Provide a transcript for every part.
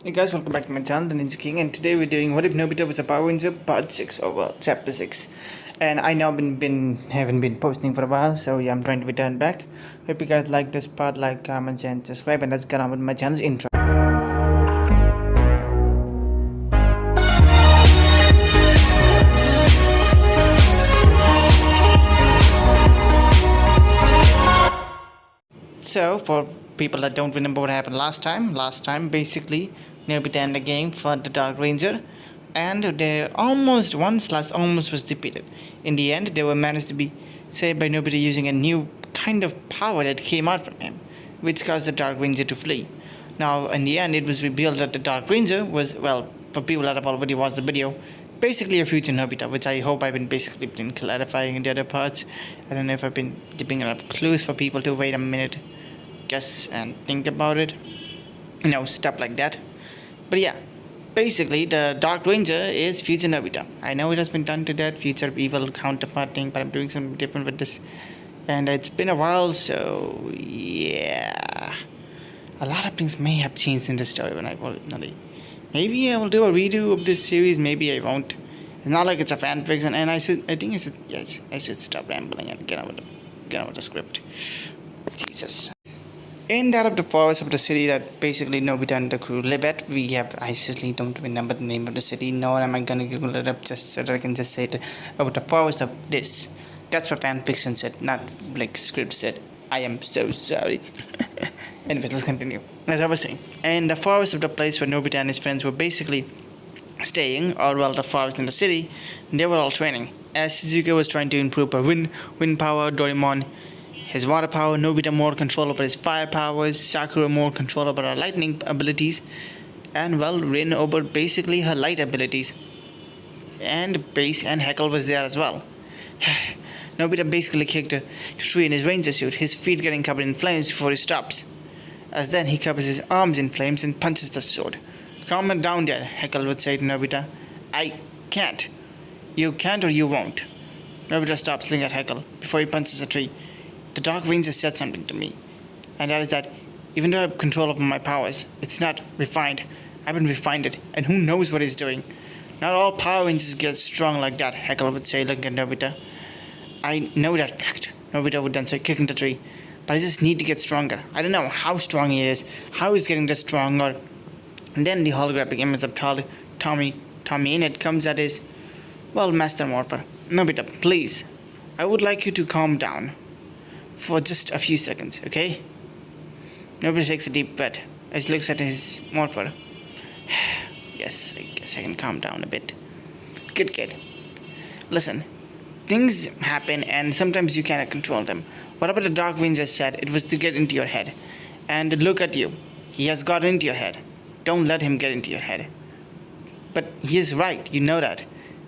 Hey guys, welcome back to my channel, the Ninja King, and today we're doing What If Nobita Was a Power Ranger Part 6, or well, Chapter 6. And I know haven't been posting for a while, so yeah, I'm trying to return back. Hope you guys like this part, like, comment, and subscribe, and let's get on with my channel's intro. So, for people that don't remember what happened last time basically Nobita and the game fought the Dark Ranger, and they almost was defeated. In the end, they were managed to be saved by Nobita using a new kind of power that came out from him, which caused the Dark Ranger to flee. Now, in the end, it was revealed that the Dark Ranger was, well, for people that have already watched the video, basically a future Nobita, which I hope I've been clarifying in the other parts. I don't know if I've been giving enough clues for people to wait a minute, guess, and think about it. Stuff like that. But yeah, basically, the Dark Ranger is future Nobita. I know it has been done to that future evil counterpart thing, but I'm doing something different with this. And it's been a while, so yeah. A lot of things may have changed in the story when I originally. Maybe I will do a redo of this series, maybe I won't. It's not like it's a fan fiction, and I should stop rambling and get on with the script. Jesus. In that of the forest of the city that basically Nobita and the crew live at, I certainly don't remember the name of the city, nor am I gonna Google it up just so that I can just say it about the forest of this. That's what fanfiction said, not like script said. I am so sorry. Anyways, let's continue. As I was saying, in the forest of the place where Nobita and his friends were basically staying, or well, the forest in the city, they were all training. As Shizuka was trying to improve her wind power, Doraemon his water power, Nobita more control over his fire powers, Sakura more control over her lightning abilities, and well, Rin over basically her light abilities. And Heckle was there as well. Nobita basically kicked a tree in his ranger suit, his feet getting covered in flames before he stops. As then he covers his arms in flames and punches the sword. Calm it down there, Heckle would say to Nobita. I can't. You can't or you won't. Nobita stops looking at Heckle before he punches a tree. The Dark Ranger said something to me, and that is that even though I have control over my powers, it's not refined. I haven't refined it, and who knows what he's doing. Not all Power Rangers get strong like that, Heckle would say, looking at Nobita. I know that fact, Nobita would then say, kicking the tree, but I just need to get stronger. I don't know how strong he is, how he's getting this stronger. And then the holographic image of Tommy in it comes at his, well, Master Morpher. Nobita, please, I would like you to calm down. For just a few seconds, okay? Nobita takes a deep breath as he looks at his morpher. Yes, I guess I can calm down a bit. Good kid. Listen, things happen and sometimes you cannot control them. Whatever the Dark Ranger said, it was to get into your head. And look at you. He has got into your head. Don't let him get into your head. But he is right, you know that.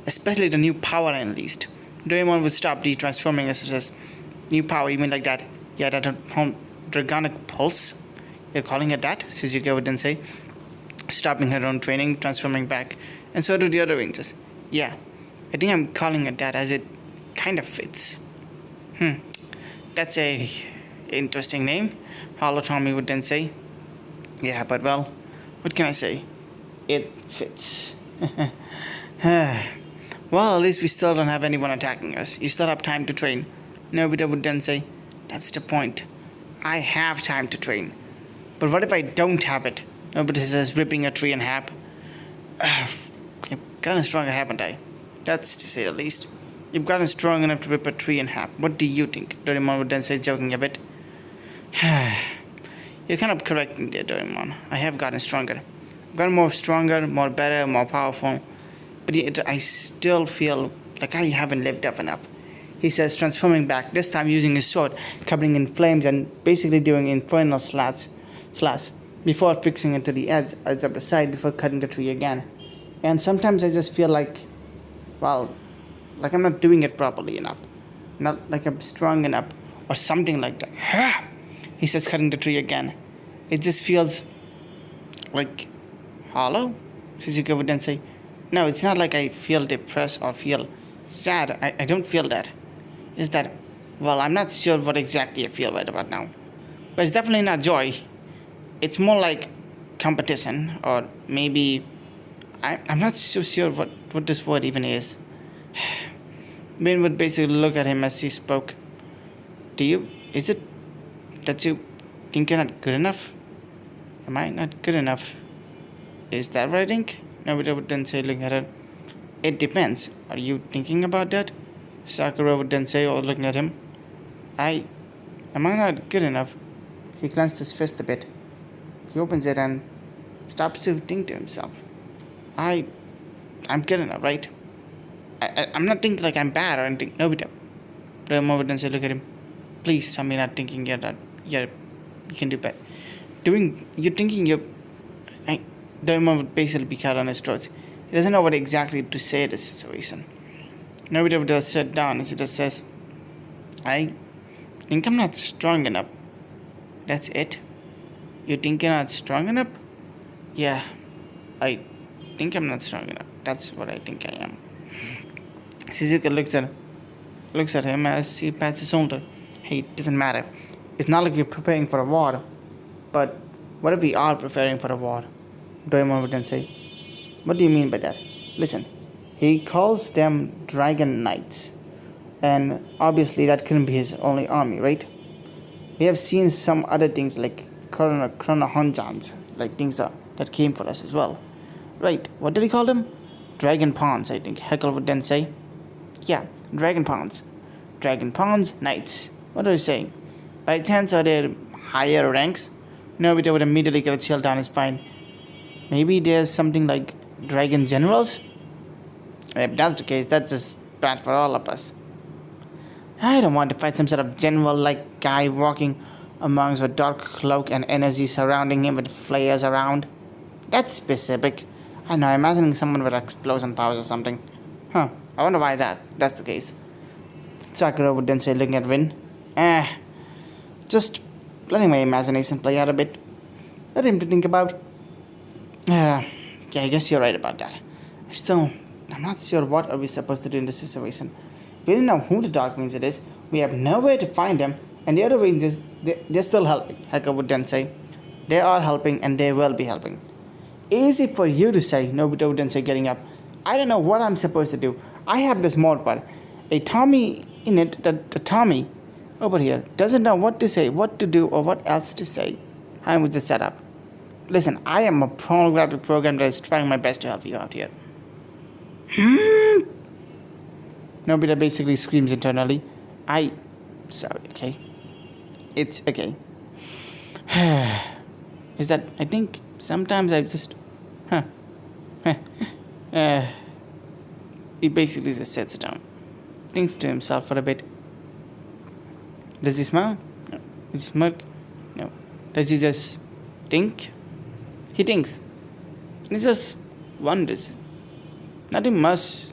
Especially the new power I unleashed. Doraemon would stop the transforming as it says, new power, you mean like that? Yeah, that Dragonic Pulse? You're calling it that? Shizuka would then say, stopping her own training, transforming back. And so do the other Rangers. Yeah, I think I'm calling it that as it kind of fits. That's a interesting name, Hollow Tommy would then say. Yeah, but well, what can I say? It fits. Well, at least we still don't have anyone attacking us. You still have time to train. Nobita would then say, that's the point. I have time to train. But what if I don't have it? Nobita says, ripping a tree in half. I've gotten stronger, haven't I? That's to say the least. You've gotten strong enough to rip a tree in half. What do you think? Doraemon would then say, joking a bit. You're kind of correct in there, Doraemon. I have gotten stronger. I've gotten more stronger, more better, more powerful. But yet I still feel like I haven't lived up enough. He says, transforming back, this time using his sword, covering in flames and basically doing infernal slash, before fixing it to the edge of the side before cutting the tree again. And sometimes I just feel like, well, like I'm not doing it properly enough. Not like I'm strong enough or something like that. He says, cutting the tree again. It just feels like hollow, Shizuka would then say. No, it's not like I feel depressed or feel sad. I don't feel that. Is that, well, I'm not sure what exactly I feel right about now. But it's definitely not joy. It's more like competition, or maybe I'm not so sure what this word even is. Min would basically look at him as he spoke. Is it that you think you're not good enough? Am I not good enough? Is that what I think? Nobita would then say, looking at her. It depends. Are you thinking about that? Sakura would then say, looking at him. Am I not good enough? He clenched his fist a bit. He opens it and stops to think to himself. I'm good enough, right? I'm not thinking like I'm bad or anything. Nobita. Doraemon would then say, look at him. Please tell me not thinking you can do better. You're thinking you're... Doraemon would basically be cut on his throat. He doesn't know what exactly to say in this situation. Nobita would just sit down as he just says, I think I'm not strong enough. That's it? You think you're not strong enough? Yeah, I think I'm not strong enough. That's what I think I am. Shizuka looks at him as he pats his shoulder. Hey, it doesn't matter. It's not like we're preparing for a war. But what if we are preparing for a war? Doraemon would then say. What do you mean by that? Listen, he calls them Dragon Knights. And obviously that couldn't be his only army, right? We have seen some other things like Chronohonjans, like things that came for us as well. Right, what did he call them? Dragon Pawns, I think Heckle would then say. Yeah, Dragon Pawns. Dragon Pawns, Knights. What are you saying? By chance are there higher ranks? Nobita would immediately get a chill down his spine. Maybe there's something like Dragon Generals? If that's the case, that's just bad for all of us. I don't want to fight some sort of general-like guy walking amongst a dark cloak and energy surrounding him with flares around. That's specific. I know, imagining someone with explosion powers or something. I wonder why that's the case. Sakura would then say, looking at Rin. Just letting my imagination play out a bit. Let him to think about. Yeah, I guess you're right about that. I'm not sure what are we supposed to do in this situation. We don't know who the Dark Ranger is. We have nowhere to find them. And the other Rangers, they're still helping, Heka would then say. They are helping and they will be helping. Easy for you to say, Nobita would then say, getting up. I don't know what I'm supposed to do. I have this morpher. A Tommy in it, the Tommy over here doesn't know what to say, what to do, or what else to say. I would just set up. Listen, I am a pornographic program that is trying my best to help you out here. Nobita basically screams internally. Sorry, okay? It's okay. Is that, I think sometimes I just... He basically just sits down. Thinks to himself for a bit. Does he smile? No. Does he smirk? No. Does he just think? He thinks. And he just wonders. Nothing much.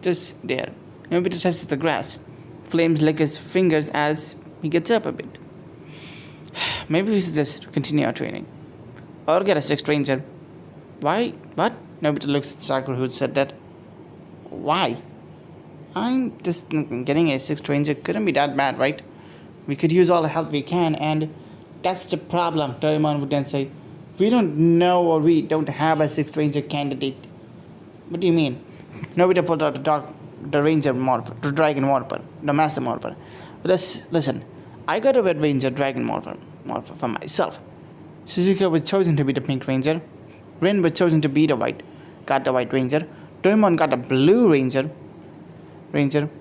Just there. Nobita touches the grass. Flames lick his fingers as he gets up a bit. Maybe we should just continue our training. Or get a sixth ranger. Why? What? Nobita looks at Sakura, who said that. Why? I'm just thinking getting a sixth ranger couldn't be that bad, right? We could use all the help we can, and that's the problem, Doraemon would then say. We don't know, or we don't have a sixth ranger candidate. What do you mean? Nobita pulled out the ranger morpher, the dragon morpher, the master morpher. Listen, I got a red ranger dragon morpher for myself. Shizuka was chosen to be the pink ranger. Rin was chosen to be the white ranger. Doraemon got a blue ranger.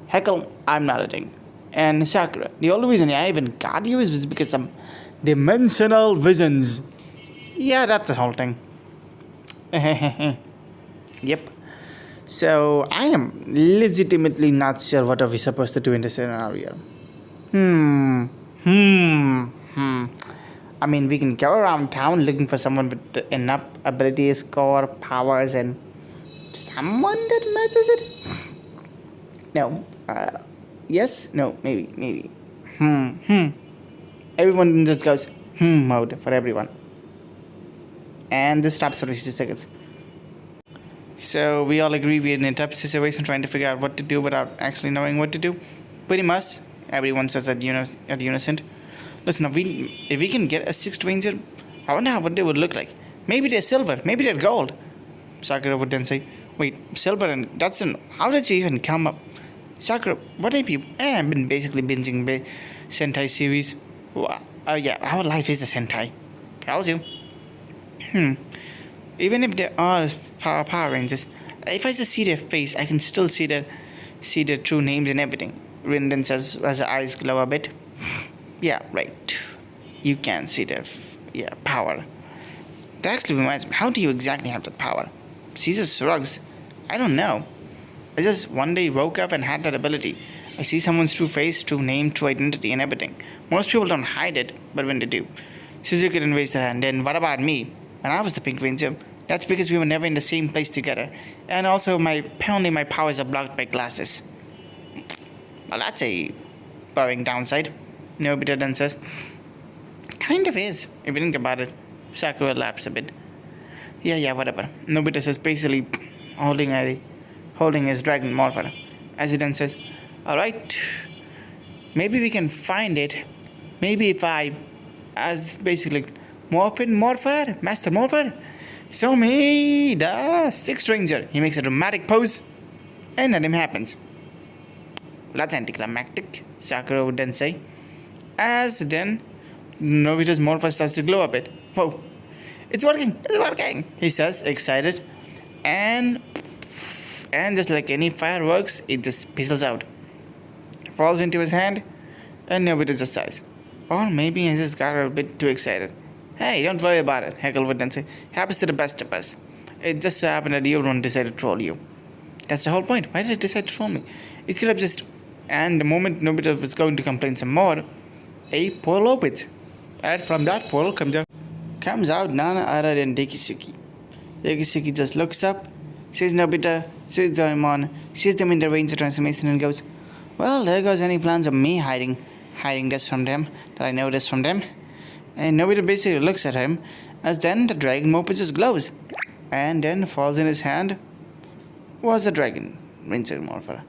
Heckle, I'm not a thing. And Sakura, the only reason I even got you is because of dimensional visions. Yeah, that's the whole thing. Yep. So, I am legitimately not sure what are we supposed to do in this scenario. I mean, we can go around town looking for someone with enough abilities, core, powers, and someone that matches it? No. Yes? No. Maybe. Everyone just goes, mode for everyone. And this stops for 60 seconds. So we all agree we're in a tough situation trying to figure out what to do without actually knowing what to do. Pretty much. Everyone says at unison. Listen, if we can get a sixth ranger, I wonder what they would look like. Maybe they're silver, maybe they're gold. Sakura would then say, wait, silver and that's an. How did you even come up? Sakura, what have you been basically binging Sentai series? Oh yeah, our life is a Sentai. Tells you. Even if there are Power Rangers, if I just see their face, I can still see their true names and everything. Rinden says as her eyes glow a bit. Yeah, right. You can see their power. That actually reminds me, how do you exactly have that power? Caesar shrugs. I don't know. I just one day woke up and had that ability. I see someone's true face, true name, true identity, and everything. Most people don't hide it, but when they do. Suzuki then raised her hand. Then what about me? When I was the Pink Ranger, that's because we were never in the same place together. And also, apparently my powers are blocked by glasses. Well, that's a worrying downside. Nobita then says. Kind of is, if you think about it. Sakura laughs a bit. Yeah, whatever. Nobita says, basically holding his dragon morpher. As he then says, alright, maybe we can find it. Maybe if I, as basically, Master Morpher, show me the Sixth Ranger. He makes a dramatic pose, and nothing happens. That's anticlimactic, Sakura would then say. As then, Nobita's morpher starts to glow a bit. Whoa, it's working, he says, excited. And just like any fireworks, it just fizzles out. Falls into his hand, and Nobita just sighs. Or maybe I just got a bit too excited. Hey, don't worry about it, Heckle would then say. Happens to the best of us. It just so happened that you don't decide to troll you. That's the whole point. Why did it decide to troll me? It could have just... And the moment Nobita was going to complain some more, a portal opens. And from that portal comes out none other than Dekisuki. Dekisuki just looks up, sees Nobita, sees Doraemon, sees them in the Ranger transformation and goes, well, there goes any plans of me hiding this from them, that I know this from them. And Nobita basically looks at him, as then the dragon morph just glows. And then falls in his hand was the dragon Ranger morpher.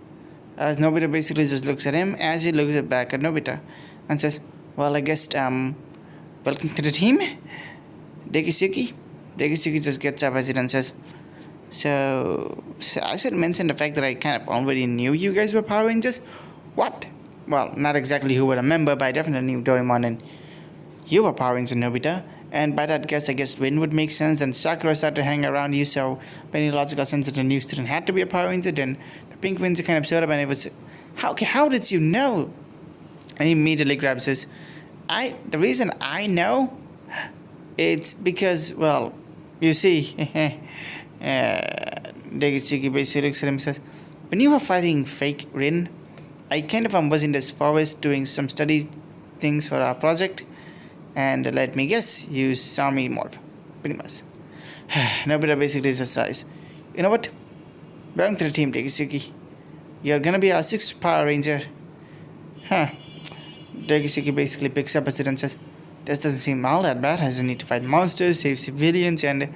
As Nobita basically just looks at him, as he looks back at Nobita, and says, well, I guess, welcome to the team, Dekisuki. Dekisuki just gets up as it and says, so I should mention the fact that I kind of already knew you guys were Power Rangers. What? Well, not exactly who would remember, but I definitely knew Doraemon and you were Power Ranger, Nobita. And by that guess, I guess Rin would make sense, and Sakura started to hang around you, so by any logical sense that the new student had to be a Power Ranger, then the Pink Ranger kind of showed up, and it was, how did you know? And he immediately grabs his, the reason I know, it's because, well, you see, Dekisuki basically looks at him and says, when you were fighting fake Rin, I kind of was in this forest doing some study things for our project, and let me guess, you saw me morph, pretty much. Nobita basically says, you know what, welcome to the team, Dekisuki. You're gonna be our 6th Power Ranger. Dekisuki basically picks up a sit and says, this doesn't seem all that bad. I just need to fight monsters, save civilians, and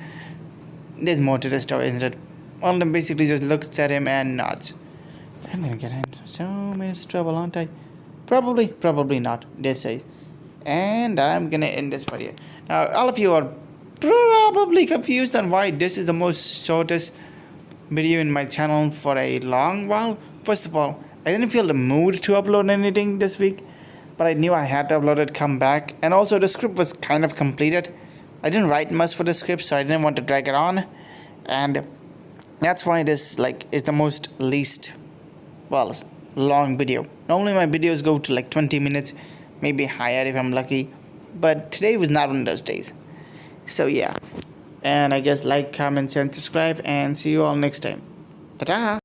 there's more to the story, isn't it? One of them basically just looks at him and nods. I'm gonna get into so much trouble, aren't I? Probably not, they say. And I'm gonna end this video. Now, all of you are probably confused on why this is the most shortest video in my channel for a long while. First of all, I didn't feel the mood to upload anything this week, but I knew I had to upload it, come back, and also the script was kind of completed. I didn't write much for the script, so I didn't want to drag it on, and that's why this is the most least long video. Normally my videos go to 20 minutes, maybe higher if I'm lucky, but today was not one of those days. So yeah, and I guess like, comment, and subscribe, and see you all next time. Ta-ta!